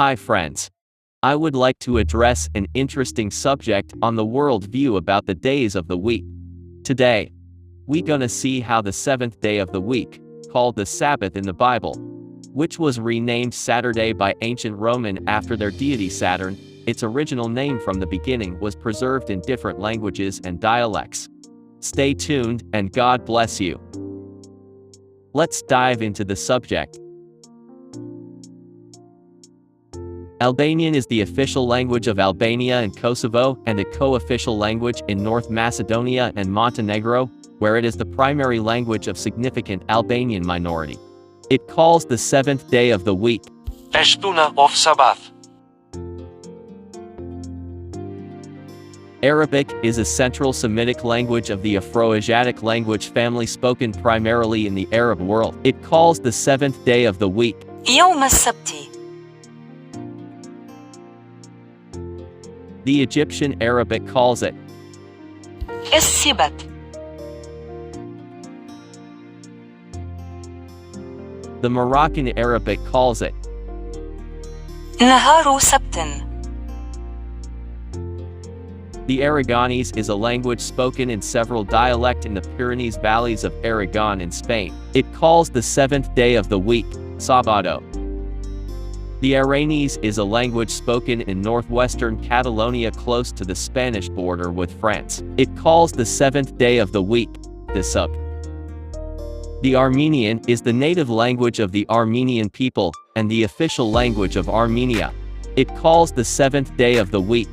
Hi friends. I would like to address an interesting subject on the world view about the days of the week. Today, we gonna see how the seventh day of the week, called the Sabbath in the Bible, which was renamed Saturday by ancient Roman after their deity Saturn, its original name from the beginning was preserved in different languages and dialects. Stay tuned and God bless you. Let's dive into the subject. Albanian is the official language of Albania and Kosovo and a co-official language in North Macedonia and Montenegro, where it is the primary language of significant Albanian minority. It calls the seventh day of the week. Eshtuna of Sabbath. Arabic is a Central Semitic language of the Afro-Asiatic language family spoken primarily in the Arab world. It calls the seventh day of the week. يوم السبت. The Egyptian Arabic calls it السبت. The Moroccan Arabic calls it نهار سبت. The Aragonese is a language spoken in several dialects in the Pyrenees valleys of Aragon in Spain. It calls the seventh day of the week, Sábado. The Aranese is a language spoken in northwestern Catalonia close to the Spanish border with France. It calls the seventh day of the week, Dissuk. The Armenian is the native language of the Armenian people, and the official language of Armenia. It calls the seventh day of the week,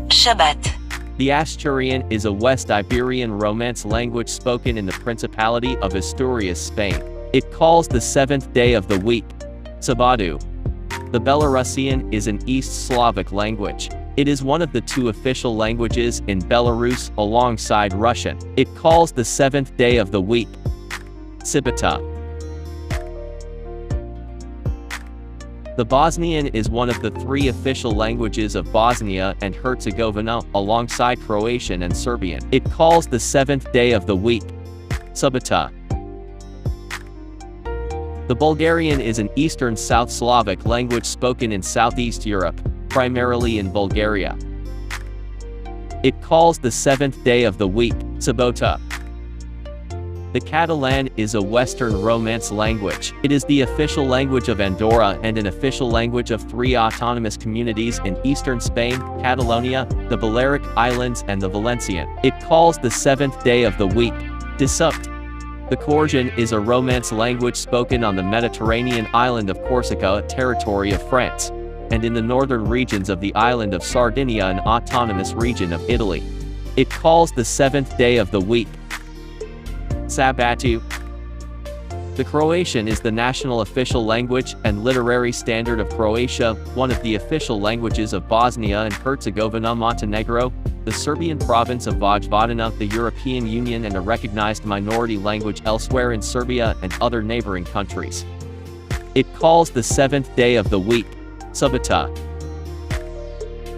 شبت. The Asturian is a West Iberian Romance language spoken in the Principality of Asturias, Spain. It calls the seventh day of the week, Sabadu. The Belarusian is an East Slavic language. It is one of the two official languages in Belarus alongside Russian. It calls the seventh day of the week, Sibata. The Bosnian is one of the three official languages of Bosnia and Herzegovina alongside Croatian and Serbian. It calls the seventh day of the week, Subota. The Bulgarian is an Eastern South Slavic language spoken in Southeast Europe, primarily in Bulgaria. It calls the seventh day of the week, Sabota. The Catalan is a Western Romance language. It is the official language of Andorra and an official language of three autonomous communities in eastern Spain, Catalonia, the Balearic Islands and the Valencian. It calls the seventh day of the week, Disukt. The Corsican is a Romance language spoken on the Mediterranean island of Corsica, territory of France, and in the northern regions of the island of Sardinia, an autonomous region of Italy. It calls the seventh day of the week, Sabatu. The Croatian is the national official language and literary standard of Croatia, one of the official languages of Bosnia and Herzegovina, Montenegro, the Serbian province of Vojvodina, the European Union, and a recognized minority language elsewhere in Serbia and other neighboring countries. It calls the seventh day of the week, Subota.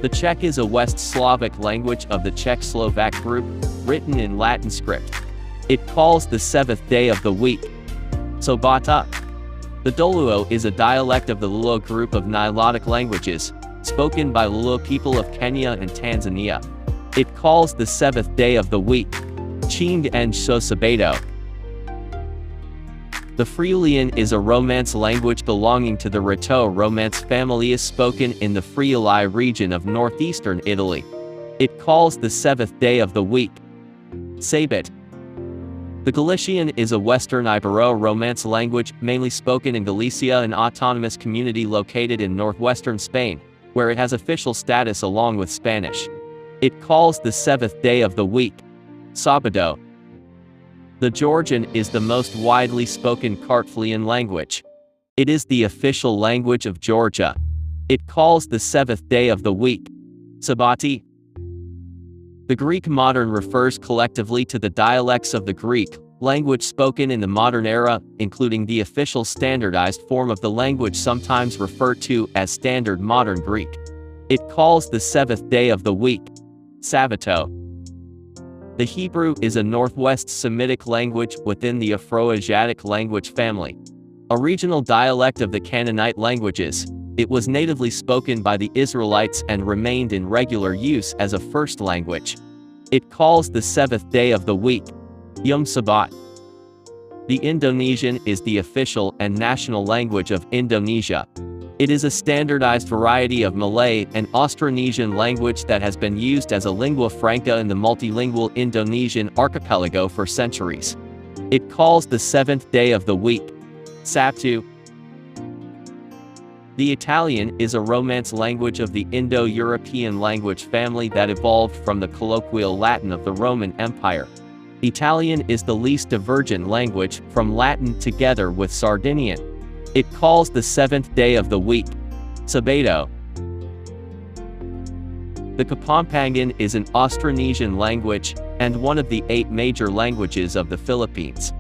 The Czech is a West Slavic language of the Czech-Slovak group, written in Latin script. It calls the seventh day of the week, Sobota. The Doluo is a dialect of the Luo group of Nilotic languages, spoken by Luo people of Kenya and Tanzania. It calls the seventh day of the week, Ching and Sosabato. The Friulian is a Romance language belonging to the Rato Romance family, is spoken in the Friuli region of northeastern Italy. It calls the seventh day of the week, Sabit. The Galician is a Western Ibero-Romance language, mainly spoken in Galicia, an autonomous community located in northwestern Spain, where it has official status along with Spanish. It calls the seventh day of the week, Sabado. The Georgian is the most widely spoken Kartvelian language. It is the official language of Georgia. It calls the seventh day of the week, Sabati. The Greek modern refers collectively to the dialects of the Greek language spoken in the modern era, including the official standardized form of the language sometimes referred to as Standard Modern Greek. It calls the seventh day of the week, Sabbato. The Hebrew is a Northwest Semitic language within the Afro-Asiatic language family. A regional dialect of the Canaanite languages, It was natively spoken by the Israelites and remained in regular use as a first language. It calls the seventh day of the week, Yom Sabat. The Indonesian is the official and national language of Indonesia. It is a standardized variety of Malay and Austronesian language that has been used as a lingua franca in the multilingual Indonesian archipelago for centuries. It calls the seventh day of the week, Sabtu. The Italian is a Romance language of the Indo-European language family that evolved from the colloquial Latin of the Roman Empire. Italian is the least divergent language from Latin together with Sardinian. It calls the seventh day of the week, Sabado. The Kapampangan is an Austronesian language and one of the 8 major languages of the Philippines.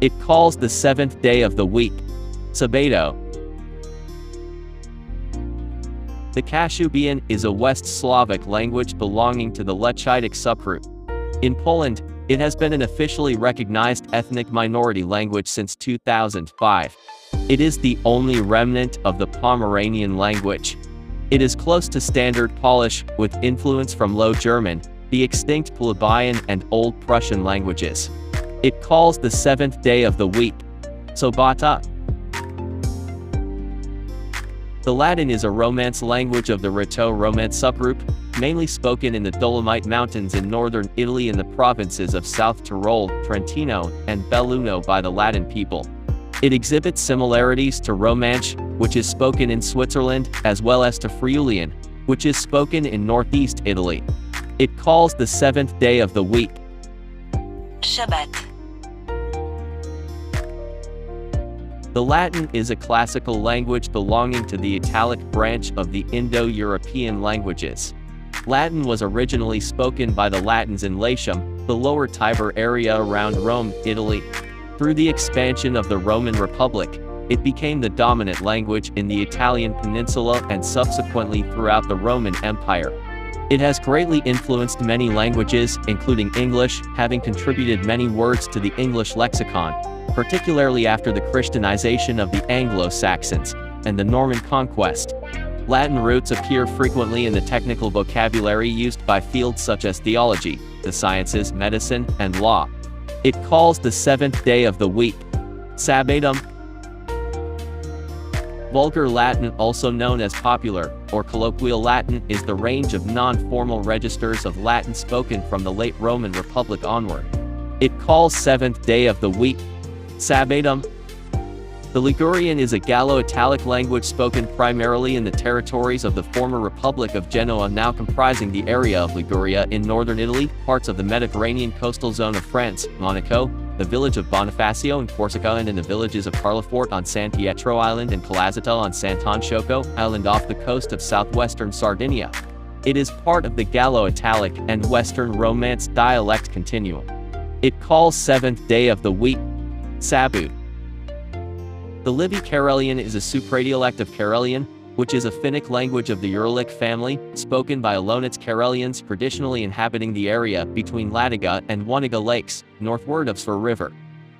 It calls the seventh day of the week, Sabado. The Kashubian is a West Slavic language belonging to the Lechitic subgroup. In Poland, it has been an officially recognized ethnic minority language since 2005. It is the only remnant of the Pomeranian language. It is close to Standard Polish, with influence from Low German, the extinct Plebeian and Old Prussian languages. It calls the seventh day of the week, Sobata. The Latin is a Romance language of the Rheto-Romance subgroup, mainly spoken in the Dolomite Mountains in northern Italy in the provinces of South Tyrol, Trentino, and Belluno by the Latin people. It exhibits similarities to Romansh, which is spoken in Switzerland, as well as to Friulian, which is spoken in northeast Italy. It calls the seventh day of the week, Shabbat. The Latin is a classical language belonging to the Italic branch of the Indo-European languages. Latin was originally spoken by the Latins in Latium, the lower Tiber area around Rome, Italy. Through the expansion of the Roman Republic, it became the dominant language in the Italian peninsula and subsequently throughout the Roman Empire. It has greatly influenced many languages, including English, having contributed many words to the English lexicon, particularly after the Christianization of the Anglo-Saxons and the Norman conquest. Latin roots appear frequently in the technical vocabulary used by fields such as theology, the sciences, medicine, and law. It calls the seventh day of the week, Sabbatum. Vulgar Latin, also known as Popular or Colloquial Latin, is the range of non-formal registers of Latin spoken from the late Roman Republic onward. It calls seventh day of the week, Sabbatum. The Ligurian is a Gallo-Italic language spoken primarily in the territories of the former Republic of Genoa, now comprising the area of Liguria in northern Italy, parts of the Mediterranean coastal zone of France, Monaco, the village of Bonifacio in Corsica, and in the villages of Carlefort on San Pietro Island and Calazato on Santon Choco Island off the coast of southwestern Sardinia. It is part of the Gallo-Italic and Western Romance dialect continuum. It calls seventh day of the week, Sabut. The Livy Karelian is a supradialect of Karelian, which is a Finnic language of the Uralic family, spoken by Olonets Karelians traditionally inhabiting the area between Ladoga and Waniga lakes, northward of Svir River.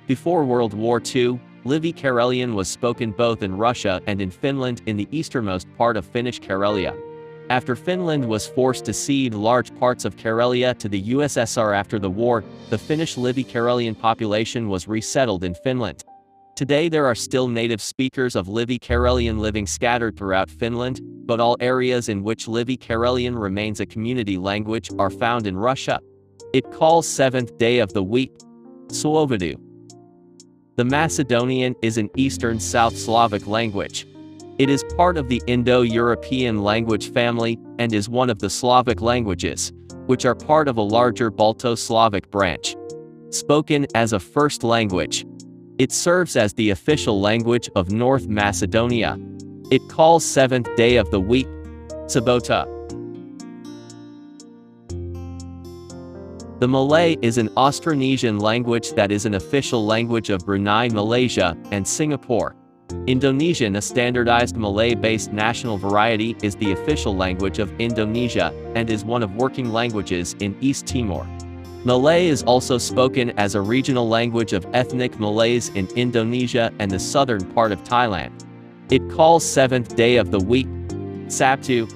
Before World War II, Livy Karelian was spoken both in Russia and in Finland in the easternmost part of Finnish Karelia. After Finland was forced to cede large parts of Karelia to the USSR after the war, the Finnish Livy Karelian population was resettled in Finland. Today there are still native speakers of Livy Karelian living scattered throughout Finland, but all areas in which Livy Karelian remains a community language are found in Russia. It calls seventh day of the week, Suovadu. The Macedonian is an Eastern South Slavic language. It is part of the Indo-European language family and is one of the Slavic languages, which are part of a larger Balto-Slavic branch. Spoken as a first language, it serves as the official language of North Macedonia. It calls seventh day of the week, Sabota. The Malay is an Austronesian language that is an official language of Brunei, Malaysia, and Singapore. Indonesian, a standardized Malay-based national variety, is the official language of Indonesia and is one of working languages in East Timor. Malay is also spoken as a regional language of ethnic Malays in Indonesia and the southern part of Thailand. It calls seventh day of the week, Sabtu.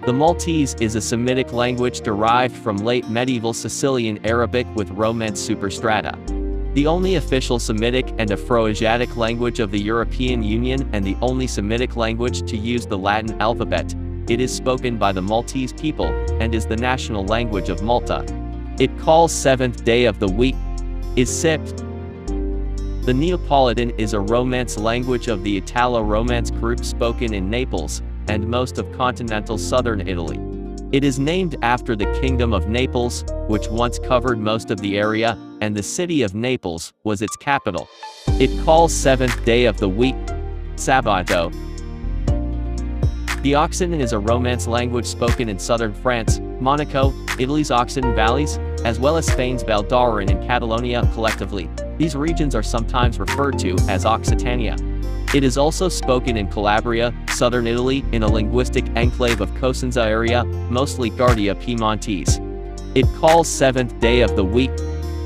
The Maltese is a Semitic language derived from late medieval Sicilian Arabic with Romance superstrata. The only official Semitic and Afroasiatic language of the European Union and the only Semitic language to use the Latin alphabet, it is spoken by the Maltese people, and is the national language of Malta. It calls seventh day of the week, is Sibt. The Neapolitan is a Romance language of the Italo-Romance group spoken in Naples, and most of continental southern Italy. It is named after the Kingdom of Naples, which once covered most of the area, and the city of Naples was its capital. It calls seventh day of the week, Sabato. The Occitan is a Romance language spoken in southern France, Monaco, Italy's Occitan valleys, as well as Spain's Val d'Aran and Catalonia collectively. These regions are sometimes referred to as Occitania. It is also spoken in Calabria, southern Italy, in a linguistic enclave of Cosenza area, mostly Guardia Piemontese. It calls seventh day of the week,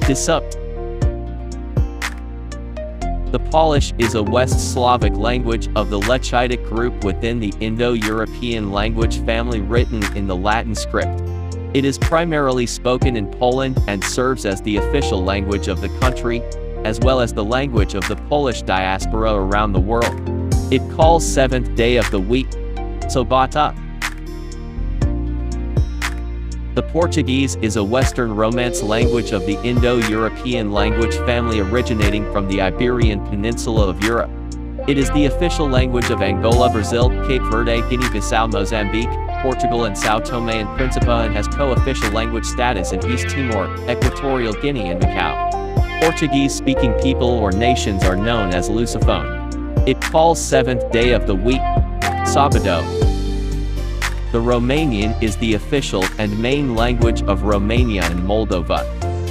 Disubt. The Polish is a West Slavic language of the Lechitic group within the Indo-European language family written in the Latin script. It is primarily spoken in Poland and serves as the official language of the country, as well as the language of the Polish diaspora around the world. It calls seventh day of the week, Sobota. The Portuguese is a Western Romance language of the Indo-European language family originating from the Iberian Peninsula of Europe. It is the official language of Angola, Brazil, Cape Verde, Guinea-Bissau, Mozambique, Portugal and São Tomé and Príncipe, and has co-official language status in East Timor, Equatorial Guinea and Macau. Portuguese-speaking people or nations are known as Lusophone. It calls seventh day of the week, Sabado. The Romanian is the official and main language of Romania and Moldova.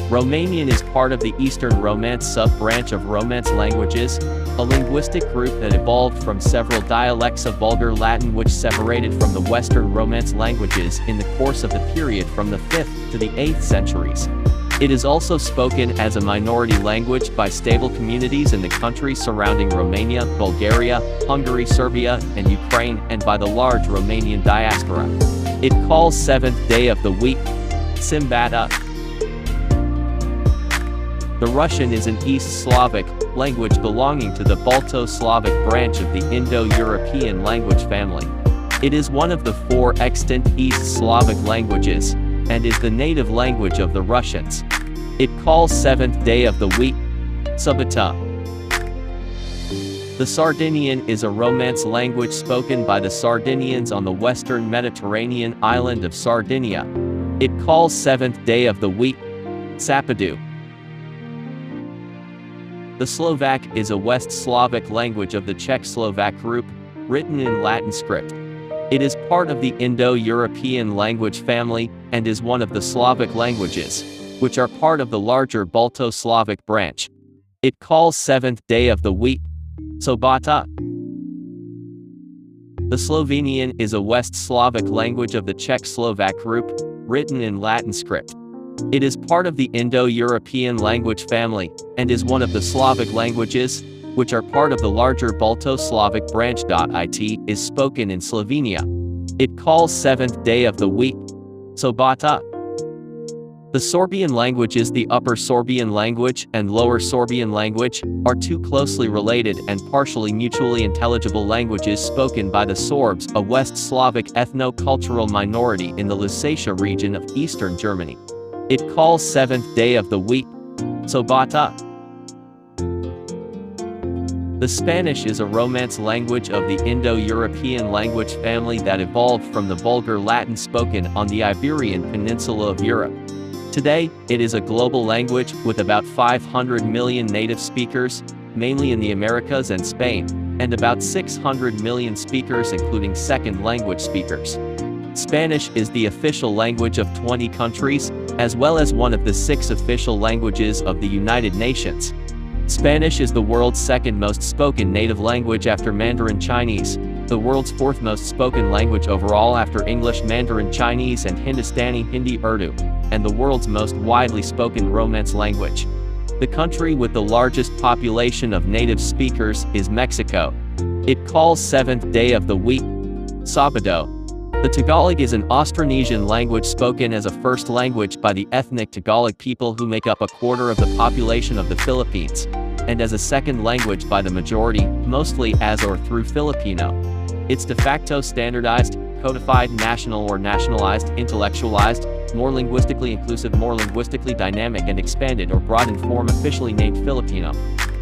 Romanian is part of the Eastern Romance sub-branch of Romance languages, a linguistic group that evolved from several dialects of Vulgar Latin which separated from the Western Romance languages in the course of the period from the 5th to the 8th centuries. It is also spoken as a minority language by stable communities in the countries surrounding Romania, Bulgaria, Hungary, Serbia, and Ukraine, and by the large Romanian diaspora. It calls seventh day of the week, Simbata. The Russian is an East Slavic language belonging to the Balto-Slavic branch of the Indo-European language family. It is one of the 4 extant East Slavic languages, and is the native language of the Russians. It calls seventh day of the week, Subata. The Sardinian is a Romance language spoken by the Sardinians on the western Mediterranean island of Sardinia. It calls seventh day of the week, Sapadu. The Slovak is a West Slavic language of the Czech-Slovak group, written in Latin script. It is part of the Indo-European language family, and is one of the Slavic languages, which are part of the larger Balto-Slavic branch. It calls seventh day of the week, Sobota. The Slovenian is a West Slavic language of the Czech-Slovak group, written in Latin script. It is part of the Indo-European language family, and is one of the Slavic languages, which are part of the larger Balto-Slavic branch. It is spoken in Slovenia. It calls seventh day of the week, Sobota. The Sorbian languages, the Upper Sorbian language and Lower Sorbian language, are 2 closely related and partially mutually intelligible languages spoken by the Sorbs, a West Slavic ethno-cultural minority in the Lusatia region of eastern Germany. It calls seventh day of the week, Sobota. The Spanish is a Romance language of the Indo-European language family that evolved from the Vulgar Latin spoken on the Iberian Peninsula of Europe. Today, it is a global language with about 500 million native speakers, mainly in the Americas and Spain, and about 600 million speakers including second language speakers. Spanish is the official language of 20 countries, as well as one of the 6 official languages of the United Nations. Spanish is the world's 2nd most spoken native language after Mandarin Chinese, the world's 4th most spoken language overall after English, Mandarin Chinese and Hindustani Hindi Urdu, and the world's most widely spoken Romance language. The country with the largest population of native speakers is Mexico. It calls seventh day of the week, Sabado. The Tagalog is an Austronesian language spoken as a first language by the ethnic Tagalog people who make up a quarter of the population of the Philippines, and as a second language by the majority, mostly as or through Filipino. It's de facto standardized, codified, national or nationalized, intellectualized, more linguistically inclusive, more linguistically dynamic and expanded or broadened form officially named Filipino,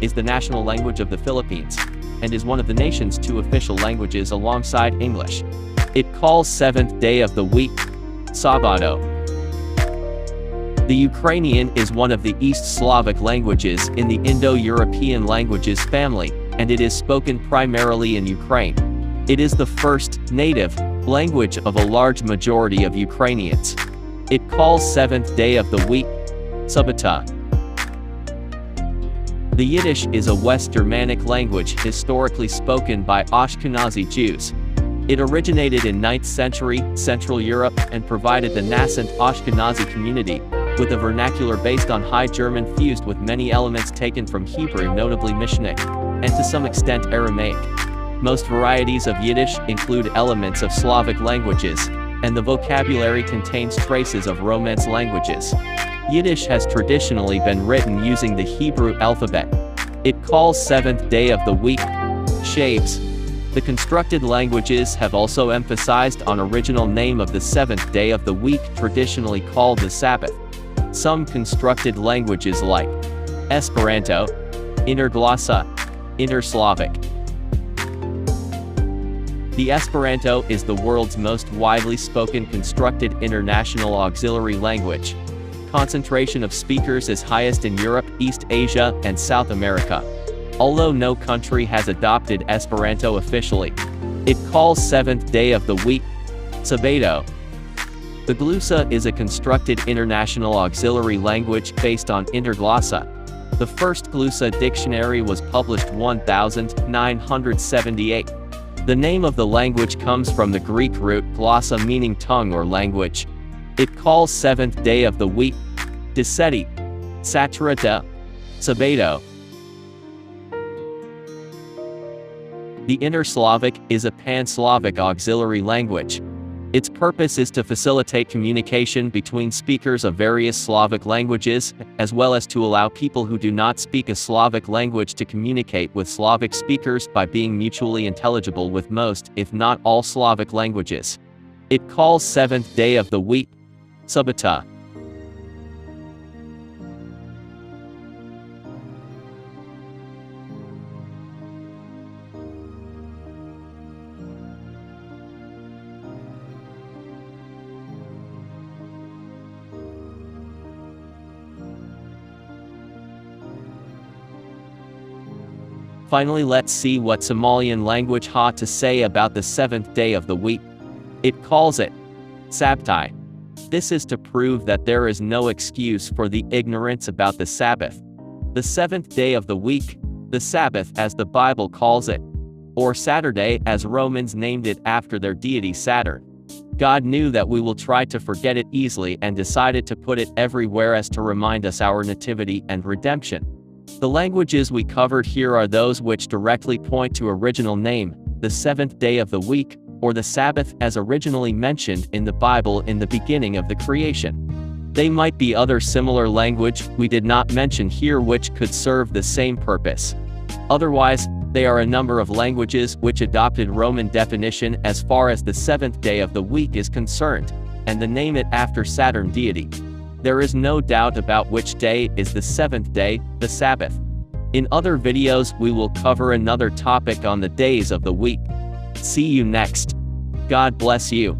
is the national language of the Philippines, and is one of the nation's two official languages alongside English. It calls seventh day of the week, Sabado. The Ukrainian is one of the East Slavic languages in the Indo-European languages family, and it is spoken primarily in Ukraine. It is the first native language of a large majority of Ukrainians. It calls seventh day of the week, Sabata. The Yiddish is a West Germanic language historically spoken by Ashkenazi Jews. It originated in 9th century Central Europe and provided the nascent Ashkenazi community with a vernacular based on High German fused with many elements taken from Hebrew, notably Mishnaic, and to some extent Aramaic. Most varieties of Yiddish include elements of Slavic languages, and the vocabulary contains traces of Romance languages. Yiddish has traditionally been written using the Hebrew alphabet. It calls seventh day of the week, Shaves. The constructed languages have also emphasized on original name of the seventh day of the week, traditionally called the Sabbath. Some constructed languages like Esperanto, Interglossa, Inter-Slavic. The Esperanto is the world's most widely spoken constructed international auxiliary language. Concentration of speakers is highest in Europe, East Asia, and South America. Although no country has adopted Esperanto officially, it calls seventh day of the week, Sabado. The Glusa is a constructed international auxiliary language based on Interglossa. The first Glusa dictionary was published 1978. The name of the language comes from the Greek root glossa, meaning tongue or language. It calls seventh day of the week, Deseti, Saturata, Sabado. The Inter-Slavic is a pan-Slavic auxiliary language. Its purpose is to facilitate communication between speakers of various Slavic languages, as well as to allow people who do not speak a Slavic language to communicate with Slavic speakers by being mutually intelligible with most, if not all, Slavic languages. It calls seventh day of the week, Sabata. Finally, let's see what Somalian language ha to say about the seventh day of the week. It calls it Sabtai. This is to prove that there is no excuse for the ignorance about the Sabbath. The seventh day of the week, the Sabbath as the Bible calls it, or Saturday as Romans named it after their deity Saturn. God knew that we will try to forget it easily and decided to put it everywhere as to remind us our nativity and redemption. The languages we covered here are those which directly point to original name, the seventh day of the week, or the Sabbath as originally mentioned in the Bible in the beginning of the creation. They might be other similar language we did not mention here which could serve the same purpose. Otherwise, they are a number of languages which adopted Roman definition as far as the seventh day of the week is concerned, and the name it after Saturn deity. There is no doubt about which day is the seventh day, the Sabbath. In other videos we will cover another topic on the days of the week. See you next. God bless you.